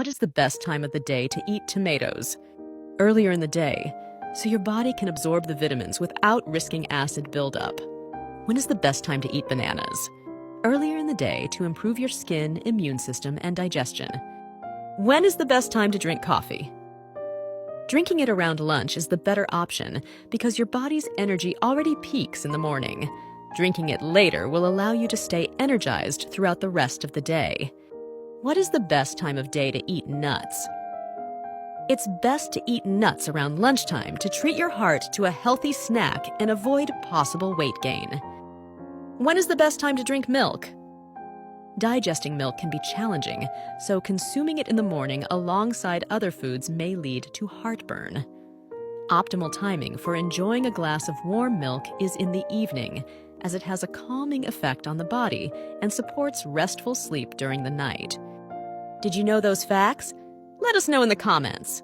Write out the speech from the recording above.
What is the best time of the day to eat tomatoes? Earlier in the day, so your body can absorb the vitamins without risking acid buildup. When is the best time to eat bananas? Earlier in the day to improve your skin, immune system, and digestion. When is the best time to drink coffee? Drinking it around lunch is the better option because your body's energy already peaks in the morning. Drinking it later will allow you to stay energized throughout the rest of the day. What is the best time of day to eat nuts? It's best to eat nuts around lunchtime to treat your heart to a healthy snack and avoid possible weight gain. When is the best time to drink milk? Digesting milk can be challenging, so consuming it in the morning alongside other foods may lead to heartburn. Optimal timing for enjoying a glass of warm milk is in the evening, as it has a calming effect on the body and supports restful sleep during the night. Did you know those facts? Let us know in the comments.